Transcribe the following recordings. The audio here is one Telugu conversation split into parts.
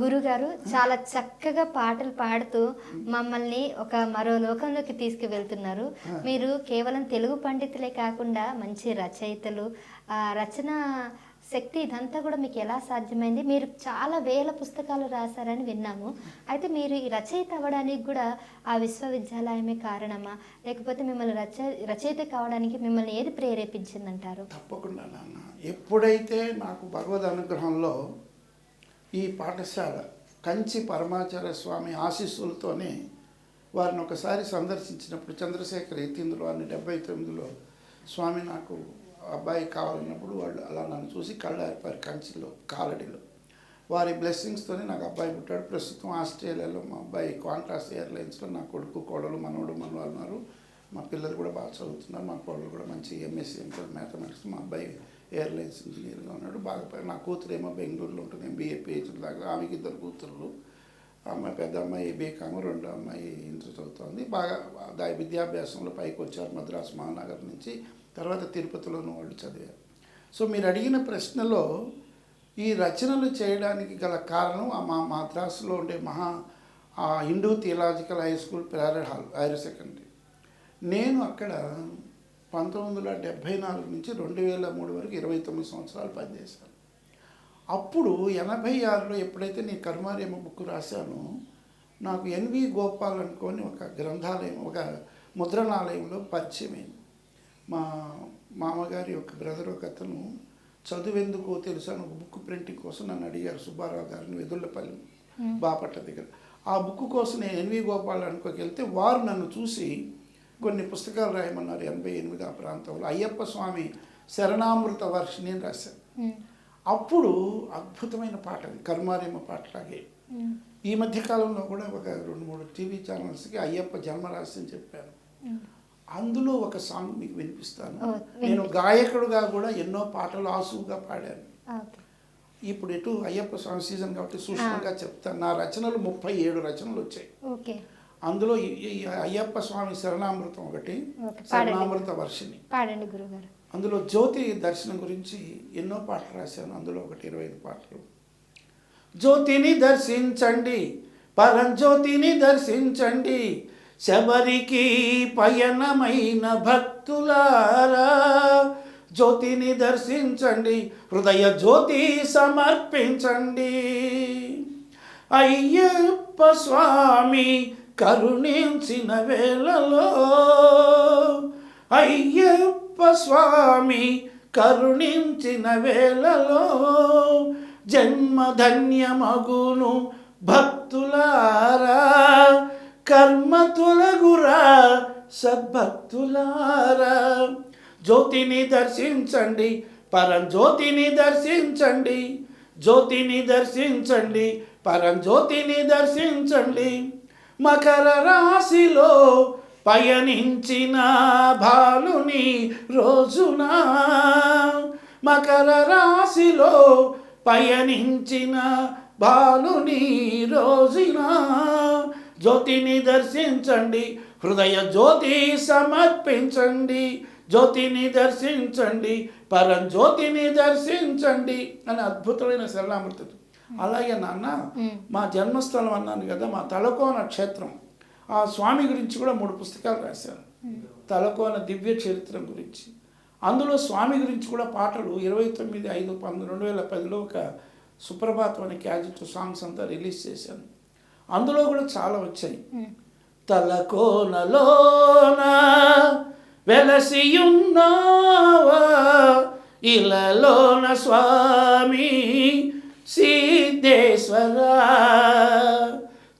గురుగారు చాలా చక్కగా పాటలు పాడుతూ మమ్మల్ని ఒక మరో లోకంలోకి తీసుకువెళ్తున్నారు. మీరు కేవలం తెలుగు పండితులే కాకుండా మంచి రచయితలు, రచన శక్తి ఇదంతా కూడా మీకు ఎలా సాధ్యమైంది? మీరు చాలా వేల పుస్తకాలు రాశారని విన్నాము. అయితే మీరు ఈ రచయిత అవ్వడానికి కూడా ఆ విశ్వవిద్యాలయమే కారణమా? లేకపోతే మిమ్మల్ని రచయిత కావడానికి మిమ్మల్ని ఏది ప్రేరేపించిందంటారు? తప్పకుండా నాన్న, ఎప్పుడైతే నాకు భగవద్ అనుగ్రహంలో ఈ పాఠశాల కంచి పరమాచార్య స్వామి ఆశీస్సులతోనే వారిని ఒకసారి సందర్శించినప్పుడు చంద్రశేఖర్ యతీంద్రులు వారిని 79లో స్వామి నాకు అబ్బాయి కావాలన్నప్పుడు వాళ్ళు అలా నన్ను చూసి కళ్ళారిపారు కంచిలో కాలడిలో. వారి బ్లెస్సింగ్స్తోనే నాకు అబ్బాయి పుట్టాడు. ప్రస్తుతం ఆస్ట్రేలియాలో మా అబ్బాయి క్వాంటాస్ ఎయిర్లైన్స్లో నా కొడుకు కోడలు మనవడు మనవాళ్ళు ఉన్నారు. మా పిల్లలు కూడా బాగా చదువుతున్నారు. మా కోడలు కూడా మంచి ఎంఎస్సీ మ్యాథమెటిక్స్, మా అబ్బాయి ఎయిర్లైన్స్ ఇంజనీర్గా ఉన్నాడు. బాగా నా కూతురు ఏమో బెంగళూరులో ఉంటుంది, ఎంబీఏ పిహెచ్డీ దాకా. ఆమెకి 2 కూతురులు. అమ్మాయి పెద్ద అమ్మాయి బీకాము, 2వ అమ్మాయి ఇంటర్ చదువుతుంది. బాగా విద్యాభ్యాసంలో పైకి వచ్చారు మద్రాసు మహానగర్ నుంచి. తర్వాత తిరుపతిలోనూ వాళ్ళు చదివారు. సో మీరు అడిగిన ప్రశ్నలో ఈ రచనలు చేయడానికి గల కారణం మా మద్రాసులో ఉండే Hindu theological high school parade hall higher secondary. నేను అక్కడ 1974 నుంచి 2003 వరకు 29 సంవత్సరాలు పనిచేశాను. అప్పుడు 86లో ఎప్పుడైతే నేను కరుమారియమ్మ బుక్ రాశానో నాకు ఎన్వి గోపాల్ అనుకొని ఒక గ్రంథాలయం, ఒక ముద్రణాలయంలో పరిచయం అయింది. మా మామగారి యొక్క బ్రదర్ ఒక అతను చదువెందుకో తెలుసా అని ఒక బుక్ ప్రింటింగ్ కోసం నన్ను అడిగారు, సుబ్బారావు గారిని, వెదుళ్ళపల్లి బాపట్ల దగ్గర. ఆ బుక్ కోసం నేను ఎన్వి గోపాల్ అనుకోకి వెళ్తే వారు నన్ను చూసి కొన్ని పుస్తకాలు రాయమన్నారు. 88 ఆ ప్రాంతంలో అయ్యప్ప స్వామి శరణామృత వర్షిణి అని రాశాను. అప్పుడు అద్భుతమైన పాట, అది కరుమారియమ్మ పాటలాగే. ఈ మధ్యకాలంలో కూడా ఒక 2-3 టీవీ ఛానల్స్కి అయ్యప్ప జన్మరాశి అని చెప్పాను. అందులో ఒక సాంగ్ మీకు వినిపిస్తాను. నేను గాయకుడుగా కూడా ఎన్నో పాటలు ఆసువుగా పాడాను. ఇప్పుడు ఎటు అయ్యప్ప స్వామి సీజన్ కాబట్టి సూక్ష్మంగా చెప్తాను. నా రచనలు 37 రచనలు వచ్చాయి. అందులో అయ్యప్ప స్వామి శరణామృతం ఒకటి, శరణామృత వర్షిణి. అందులో జ్యోతి దర్శనం గురించి ఎన్నో పాటలు రాశాను. అందులో ఒకటి 25 పాటలు. జ్యోతిని దర్శించండి, పరంజ్యోతిని దర్శించండి, శబరికి పయనమైన భక్తులారా, జ్యోతిని దర్శించండి, హృదయ జ్యోతి సమర్పించండి. అయ్యప్ప స్వామి కరుణించిన వేళలో, అయ్యప్ప స్వామి కరుణించిన వేళలో, జన్మధన్యమగును భక్తులారా, కర్మ తొలగురా సద్భక్తులారా. జ్యోతిని దర్శించండి, పరంజ్యోతిని దర్శించండి, జ్యోతిని దర్శించండి, పరంజ్యోతిని దర్శించండి. మకర రాశిలో పయనించిన భానుని రోజున, మకర రాశిలో పయనించిన భానుని రోజున, జ్యోతిని దర్శించండి, హృదయ జ్యోతి సమర్పించండి, జ్యోతిని దర్శించండి, పరంజ్యోతిని దర్శించండి అని అద్భుతమైన శరణామృతం. అలాగే నాన్న, మా జన్మస్థలం అన్నాను కదా, మా తలకోన క్షేత్రం, ఆ స్వామి గురించి కూడా 3 పుస్తకాలు రాశాను. తలకోన దివ్య చరిత్రం గురించి. అందులో స్వామి గురించి కూడా పాటలు 29/5/2010లో ఒక సుప్రభాతం అనే క్యాజెట్ సాంగ్స్ అంతా రిలీజ్ చేశాను. అందులో కూడా చాలా వచ్చాయి. తలకోనలోన వెలసియున్నావా, ఇలలోన స్వామి సిద్ధేశ్వరా,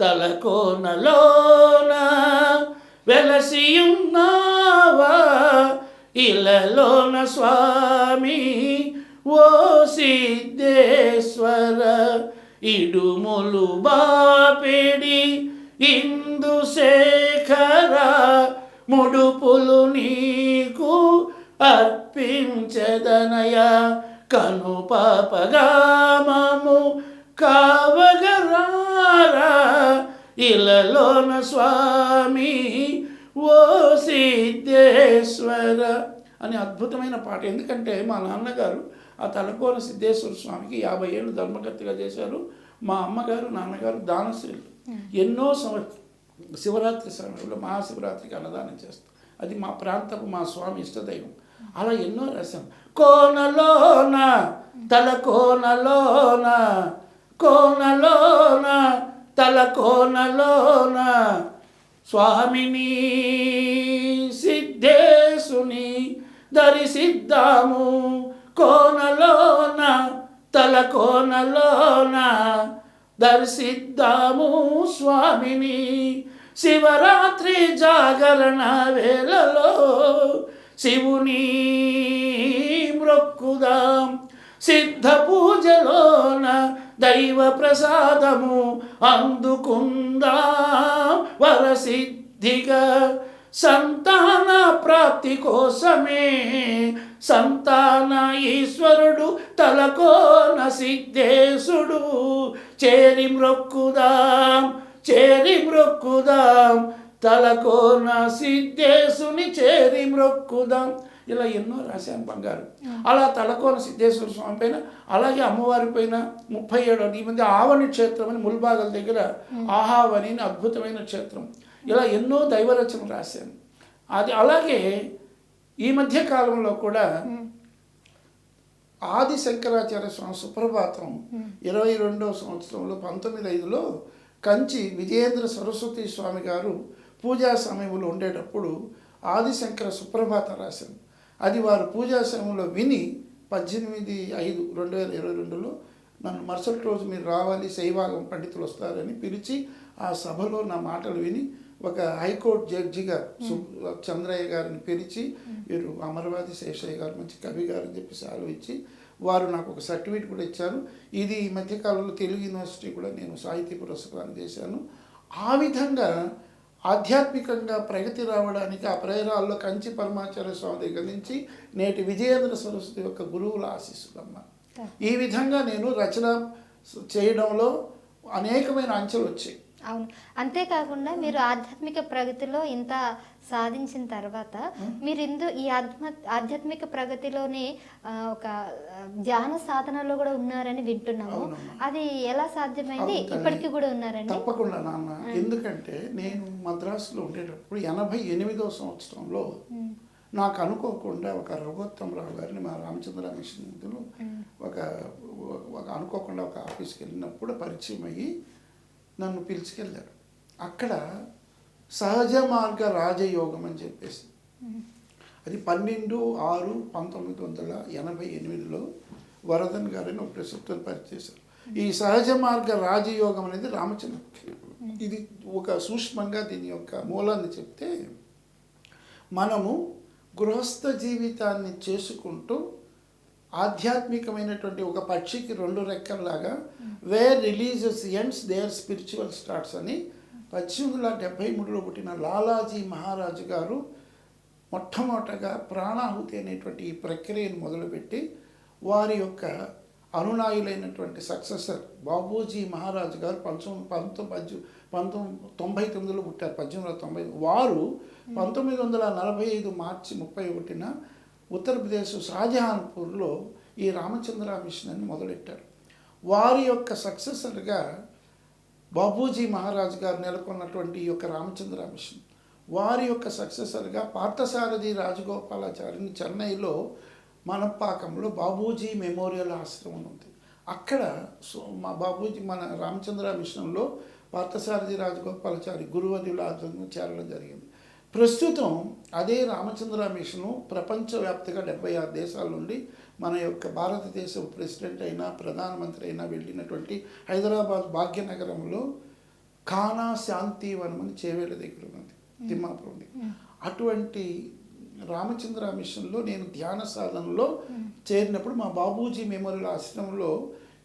తలకోనలోన వెలసియున్నావా, ఇలలోన స్వామి ఓ సిద్ధేశ్వర, ఇడుములు బాపెడి ఇందుశేఖర, ముడుపులు నీకు అర్పించదనయ, కను పాపగామము కావగరారా, ఇలలోన స్వామి ఓ సిద్ధేశ్వర అని అద్భుతమైన పాట. ఎందుకంటే మా నాన్నగారు ఆ తలకోన సిద్ధేశ్వర స్వామికి 50 ఏళ్ళు ధర్మకర్తగా చేశారు. మా అమ్మగారు నాన్నగారు దానశీలు. ఎన్నో శివరాత్రి సమయంలో మహాశివరాత్రికి అన్నదానం చేస్తాం. అది మా ప్రాంతపు మా స్వామి ఇష్టదైవం. అలా ఎన్నో రాశాం. కోనలోన తల కోనలోన, కోనలోన తల కోనలోన స్వామిని సిద్ధేశుని దర్శిద్దాము. కోనలోన తల కోనలోన దర్శిద్దాము స్వామిని. శివరాత్రి జాగరణ వేళలో శివుని మ్రొక్కుదాం. సిద్ధ పూజలోన దైవ ప్రసాదము అందుకుందాం వరసిద్ధిగా. సంతాన ప్రాప్తి కోసమే సంతాన ఈశ్వరుడు తలకోన సిద్ధేశుడు. చేరి మ్రొక్కుదాం, చేరి మ్రొక్కుదాం, తలకోన సిద్ధేశుని చేరి మ్రొక్కుదాం. ఇలా ఎన్నో రాశాను బంగారు. అలా తలకోన సిద్ధేశ్వర స్వామి పైన, అలాగే అమ్మవారి పైన 37 ఈ మధ్య ఆవని క్షేత్రం అని ముల్బాగల దగ్గర ఆహావని అద్భుతమైన క్షేత్రం. ఇలా ఎన్నో దైవరచన రాశాను. అది అలాగే ఈ మధ్య కాలంలో కూడా ఆది శంకరాచార్య స్వామి సుప్రభాతం 22వ సంవత్సరంలో 1905లో కంచి విజయేంద్ర సరస్వతి స్వామి గారు పూజా సమయంలో ఉండేటప్పుడు ఆదిశంకర సుప్రభాతం రాశాను. అది వారు పూజా సమయంలో విని 18/5/2022లో నన్ను మరుసటి రోజు మీరు రావాలి, శైవాగం పండితులు వస్తారని పిలిచి ఆ సభలో నా మాటలు విని ఒక హైకోర్టు జడ్జిగా చంద్రయ్య గారిని పిలిచి, వీరు అమరవాది శేషయ్య గారు మంచి కవి గారు అని చెప్పి సెలవు ఇచ్చి వారు నాకు ఒక సర్టిఫికేట్ కూడా ఇచ్చారు. ఇది ఈ మధ్యకాలంలో తెలుగు యూనివర్సిటీ కూడా నేను సాహితీ పురస్కారం చేశాను. ఆ విధంగా ఆధ్యాత్మికంగా ప్రగతి రావడానికి ఆ ప్రేరాల్లో కంచి పరమాచార్య స్వామి దగ్గర నుంచి నేటి విజయేంద్ర సరస్వతి యొక్క గురువుల ఆశీస్సులమ్మ. ఈ విధంగా నేను రచన చేయడంలో అనేకమైన అంచెలు వచ్చాయి. అవును. అంతేకాకుండా మీరు ఆధ్యాత్మిక ప్రగతిలో ఇంత సాధించిన తర్వాత మీరు ఈ ఆధ్యాత్మిక ప్రగతిలోనే ఒక ధ్యాన సాధనలో కూడా ఉన్నారని వింటున్నాము. అది ఎలా సాధ్యమైంది? ఇప్పటికీ కూడా ఉన్నారండి? తప్పకుండా నాన్న. ఎందుకంటే నేను మద్రాసులో ఉండేటప్పుడు 88వ సంవత్సరంలో నాకు అనుకోకుండా ఒక రఘుత్తమరావు గారిని మా రామచంద్ర మిషన్ నిధులు ఒక అనుకోకుండా ఒక ఆఫీస్కి వెళ్ళినప్పుడు పరిచయం అయ్యి నన్ను పిలుచుకెళ్ళారు. అక్కడ సహజ మార్గ రాజయోగం అని చెప్పేసి అది 12/6/1988లో వరదన్ గారిని ఒక ప్రసిద్ధులు పరిచేశారు. ఈ సహజ మార్గ రాజయోగం అనేది రామచంద్ర, ఇది ఒక సూక్ష్మంగా దీని యొక్క మూలాన్ని చెప్తే, మనము గృహస్థ జీవితాన్ని చేసుకుంటూ ఆధ్యాత్మికమైనటువంటి ఒక పక్షికి 2 రెక్కల్లాగా where religious ends there spiritual starts అని 1873లో పుట్టిన లాలాజీ మహారాజు గారు మొట్టమొదటగా ప్రాణాహుతి అనేటువంటి ఈ ప్రక్రియను మొదలుపెట్టి వారి యొక్క అనునాయులైనటువంటి సక్సెసర్ బాబూజీ మహారాజు గారు 1999లో పుట్టారు. 1890 వారు 1945 మార్చి 31న ఉత్తరప్రదేశ్ షాజహాన్పూర్లో ఈ రామచంద్ర మిషన్ అని మొదలెట్టారు. వారి యొక్క సక్సెసర్గా బాబూజీ మహారాజ్ గారు నెలకొన్నటువంటి ఈ యొక్క రామచంద్ర మిషన్, వారి యొక్క సక్సెసర్గా పార్థసారథి రాజగోపాలాచారిని చెన్నైలో మనప్పాకంలో బాబూజీ మెమోరియల్ ఆశ్రమం ఉంది. అక్కడ మా బాబూజీ మన రామచంద్ర మిషన్లో పార్థసారథి రాజగోపాలాచారి గురువర్యుల ఆధ్వర్యంలో చేరడం జరిగింది. ప్రస్తుతం అదే రామచంద్ర మిషను ప్రపంచవ్యాప్తంగా 76 దేశాల నుండి మన యొక్క భారతదేశ ప్రెసిడెంట్ అయినా ప్రధానమంత్రి అయినా వెళ్ళినటువంటి హైదరాబాద్ భాగ్యనగరంలో ఖానా శాంతివనం అని చేవేళ్ళ దగ్గర ఉన్నది, తిమ్మాపురం. అటువంటి రామచంద్ర మిషన్లో నేను ధ్యాన సాధనలో చేరినప్పుడు మా బాబూజీ మెమోరియల్ ఆశ్రమంలో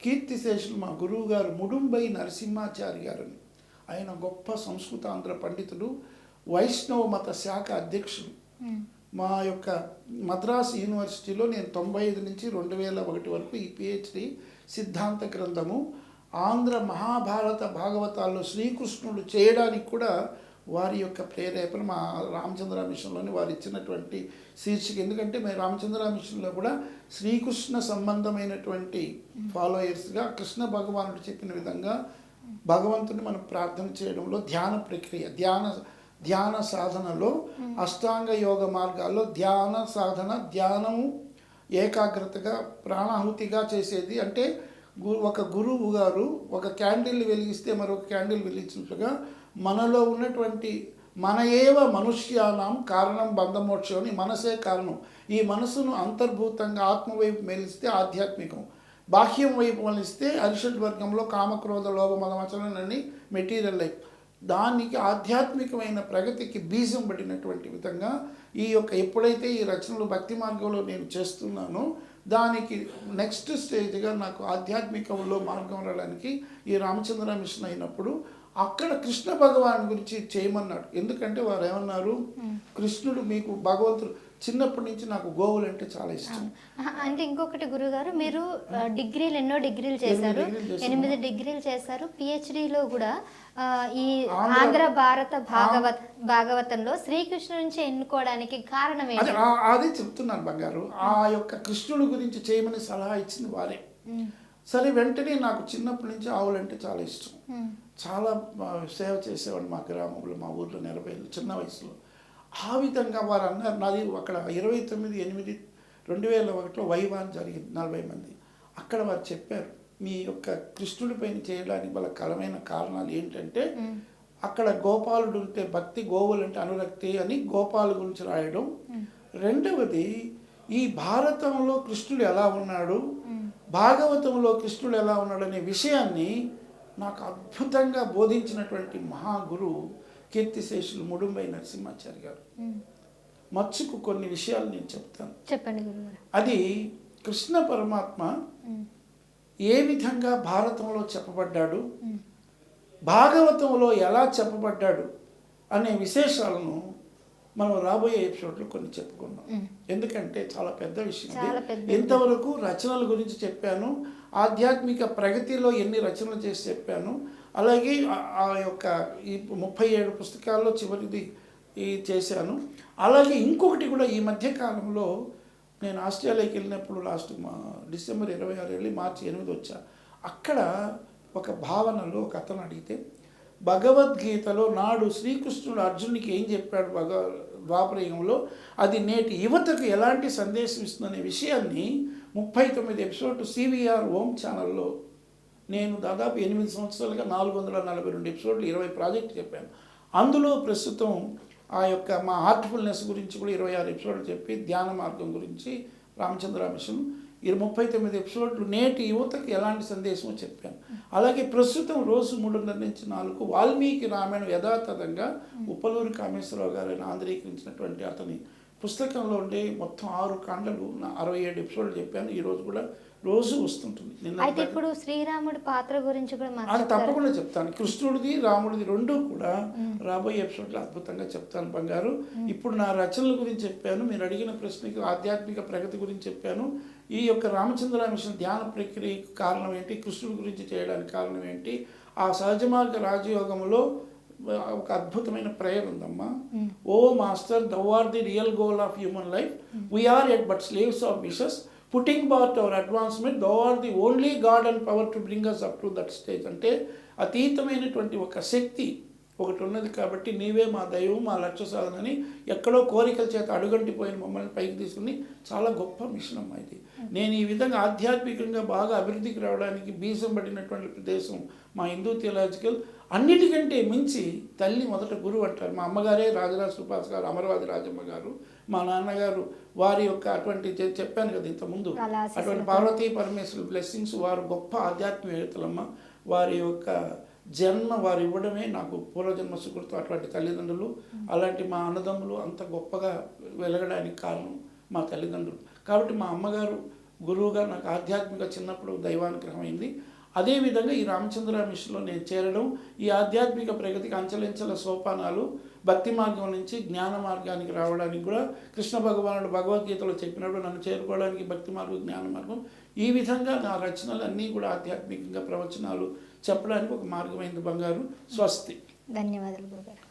కీర్తిశేషులు మా గురువు గారు ముడుంబై నరసింహాచారి గారని, ఆయన గొప్ప సంస్కృతాంధ్ర పండితుడు, వైష్ణవ మత శాఖ అధ్యక్షుడు. మా యొక్క మద్రాసు యూనివర్సిటీలో నేను 95 నుంచి 2001 వరకు ఈ పిహెచ్డి సిద్ధాంత గ్రంథము ఆంధ్ర మహాభారత భాగవతాల్లో శ్రీకృష్ణుడు చేయడానికి కూడా వారి యొక్క ప్రేరేపణ మా రామచంద్ర మిషన్లోని వారు ఇచ్చినటువంటి శీర్షిక. ఎందుకంటే మేము రామచంద్ర మిషన్లో కూడా శ్రీకృష్ణ సంబంధమైనటువంటి ఫాలోయర్స్గా కృష్ణ భగవానుడు చెప్పిన విధంగా భగవంతుని మనం ప్రార్థన చేయడంలో ధ్యాన ప్రక్రియ, ధ్యాన సాధనలో అష్టాంగ యోగ మార్గాల్లో ధ్యాన సాధన, ధ్యానము ఏకాగ్రతగా ప్రాణాహుతిగా చేసేది. అంటే ఒక గురువు గారు ఒక క్యాండిల్ వెలిగిస్తే మరొక క్యాండిల్ వెలిగించినట్లుగా మనలో ఉన్నటువంటి మన ఏవ మనుష్యానాం కారణం బంధమోక్షం అని మనసే కారణం. ఈ మనసును అంతర్భూతంగా ఆత్మవైపు మెలిస్తే ఆధ్యాత్మికం, బాహ్యం వైపు మలిస్తే అరిషడ్ వర్గంలో కామక్రోధ లోభ మదమచలనని మెటీరియల్ లైఫ్. దానికి ఆధ్యాత్మికమైన ప్రగతికి బీజం పడినటువంటి విధంగా ఈ యొక్క ఎప్పుడైతే ఈ రచనలు భక్తి మార్గంలో నేను చేస్తున్నానో దానికి నెక్స్ట్ స్టేజ్గా నాకు ఆధ్యాత్మికంలో మార్గం రావడానికి ఈ రామచంద్ర మిషన్ అయినప్పుడు అక్కడ కృష్ణ భగవాన్ గురించి చేయమన్నాడు. ఎందుకంటే వారు ఏమన్నారు, కృష్ణుడు మీకు భగవంతుడు చిన్నప్పటి నుంచి నాకు గోవులు అంటే చాలా ఇష్టం. అంటే ఇంకొకటి గురుగారు, మీరు డిగ్రీలు ఎన్నో డిగ్రీలు చేశారు, 8 డిగ్రీలు చేశారు. పిహెచ్డిలో కూడా ఈ ఆంధ్ర భారత భాగవతంలో శ్రీకృష్ణు నుంచి ఎన్నుకోవడానికి కారణం ఏంటి? అదే చెప్తున్నాను బంగారు. ఆ యొక్క కృష్ణుడి గురించి చేయమని సలహా ఇచ్చింది వారే. సరే, వెంటనే నాకు చిన్నప్పటి నుంచి ఆవులంటే చాలా ఇష్టం. చాలా సేవ చేసేవాడు మా గ్రామంలో, మా ఊర్లో 40 ఏళ్ళు చిన్న వయసులో. ఆ విధంగా వారు అన్నారు. నాది అక్కడ 29/8/2001 వైవాన్ జరిగింది, 40 మంది. అక్కడ వారు చెప్పారు, మీ యొక్క కృష్ణుడి పైన చేయడానికి వాళ్ళ కలమైన కారణాలు ఏంటంటే అక్కడ గోపాలుడు ఉంటే భక్తి, గోవులు అంటే అనురక్తి అని గోపాలు గురించి రాయడం. రెండవది, ఈ భారతంలో కృష్ణుడు ఎలా ఉన్నాడు, భాగవతంలో కృష్ణుడు ఎలా ఉన్నాడు అనే విషయాన్ని నాకు అద్భుతంగా బోధించినటువంటి మహాగురువు కీర్తిశేషులు ముడుంబై నరసింహాచారి గారు. మచ్చుకు కొన్ని విషయాలు నేను చెప్తాను, చెప్పండి గురుగారు. అది కృష్ణ పరమాత్మ ఏ విధంగా భారతంలో చెప్పబడ్డాడు, భాగవతంలో ఎలా చెప్పబడ్డాడు అనే విశేషాలను మనం రాబోయే ఎపిసోడ్లో కొన్ని చెప్పుకున్నాం. ఎందుకంటే చాలా పెద్ద విషయం. ఇంతవరకు రచనల గురించి చెప్పాను, ఆధ్యాత్మిక ప్రగతిలో ఎన్ని రచనలు చేసి చెప్పాను. అలాగే ఆ యొక్క ఈ 37 పుస్తకాల్లో చివరిది చేశాను. అలాగే ఇంకొకటి కూడా ఈ మధ్యకాలంలో నేను ఆస్ట్రేలియాకి వెళ్ళినప్పుడు డిసెంబర్ 26 వెళ్ళి మార్చి 8 వచ్చా. అక్కడ ఒక భావనలో ఒక అతను అడిగితే, భగవద్గీతలో నాడు శ్రీకృష్ణుడు అర్జునుడికి ఏం చెప్పాడు ద్వాపరయుగంలో, అది నేటి యువతకు ఎలాంటి సందేశం ఇస్తుందనే విషయాన్ని 39 ఎపిసోడ్ సివిఆర్ ఓమ్ ఛానల్లో నేను దాదాపు 8 సంవత్సరాలుగా 442 ఎపిసోడ్లు 20 ప్రాజెక్టు చెప్పాను. అందులో ప్రస్తుతం ఆ యొక్క మా హార్ట్ఫుల్నెస్ గురించి కూడా 26 ఎపిసోడ్లు చెప్పి, ధ్యాన మార్గం గురించి రామచంద్ర మిషన్ 39 ఎపిసోడ్లు నేటి యువతకు ఎలాంటి సందేశమో చెప్పాను. అలాగే ప్రస్తుతం రోజు 3:30 నుంచి 4 వాల్మీకి రామాయణం యథాతథంగా ఉప్పలూరి కామేశ్వరరావు గారిని ఆంధ్రీకరించినటువంటి అతని పుస్తకంలో ఉండే మొత్తం 6 కాండలు 67 ఎపిసోడ్లు చెప్పాను. ఈరోజు కూడా రోజు వస్తుంటుంది. అయితే ఇప్పుడు శ్రీరాముడి పాత్ర గురించి కూడా అది తప్పకుండా చెప్తాను. కృష్ణుడిది రాముడిది రెండూ కూడా రాబోయే ఎపిసోడ్లో అద్భుతంగా చెప్తాను బంగారు. ఇప్పుడు నా రచనల గురించి చెప్పాను, మీరు అడిగిన ప్రశ్నకి ఆధ్యాత్మిక ప్రగతి గురించి చెప్పాను. ఈ యొక్క రామచంద్ర మిషన్ ధ్యాన ప్రక్రియకు కారణం ఏంటి, కృష్ణుడి గురించి చేయడానికి కారణం ఏంటి, ఆ సహజ మార్గ రాజయోగంలో ఒక అద్భుతమైన ప్రేయర్ ఉందమ్మా. O master, thou are the real goal of human life, we are yet but slaves of wishes, putting bar our advancement, thou are the only God and power to bring us up to that stage. అంటే అతీతమైనటువంటి ఒక శక్తి ఒకటి ఉన్నది కాబట్టి నీవే మా దైవం, మా లక్ష్య సాధనని ఎక్కడో కోరికల చేత అడుగంటిపోయిన మమ్మల్ని పైకి తీసుకుని చాలా గొప్ప మిషన్ అమ్మా ఇది. నేను ఈ విధంగా ఆధ్యాత్మికంగా బాగా అభివృద్ధికి రావడానికి బీజం పడినటువంటి ప్రదేశం మా హిందూ థియలాజికల్. అన్నిటికంటే మించి తల్లి మొదట గురువు అంటారు. మా అమ్మగారే రాజరాజ సుభాష్ గారు, అమరవాది రాజమ్మ గారు, మా నాన్నగారు, వారి యొక్క అటువంటి చెప్పాను కదా ఇంతకుముందు, అటువంటి పార్వతీ పరమేశ్వరు బ్లెస్సింగ్స్. వారు గొప్ప ఆధ్యాత్మికవేత్తలమ్మ. వారి యొక్క జన్మ వారు ఇవ్వడమే నాకు పూర్వజన్మ సుకృతం. అటువంటి తల్లిదండ్రులు, అలాంటి మా అన్నదమ్ములు అంత గొప్పగా వెలగడానికి కారణం మా తల్లిదండ్రులు. కాబట్టి మా అమ్మగారు గురువుగా నాకు ఆధ్యాత్మిక చిన్నప్పుడు దైవానుగ్రహం అయింది. అదేవిధంగా ఈ రామచంద్ర మిషన్లో నేను చేరడం, ఈ ఆధ్యాత్మిక ప్రగతికి అంచెలంచెల సోపానాలు, భక్తి మార్గం నుంచి జ్ఞాన మార్గానికి రావడానికి కూడా కృష్ణ భగవానుడు భగవద్గీతలో చెప్పినప్పుడు నన్ను చేరుకోవడానికి భక్తి మార్గం, జ్ఞాన మార్గం, ఈ విధంగా నా రచనలు అన్నీ కూడా ఆధ్యాత్మికంగా ప్రవచనాలు చెప్పడానికి ఒక మార్గమైంది బంగారు. స్వస్తి. ధన్యవాదాలు గురుగారు.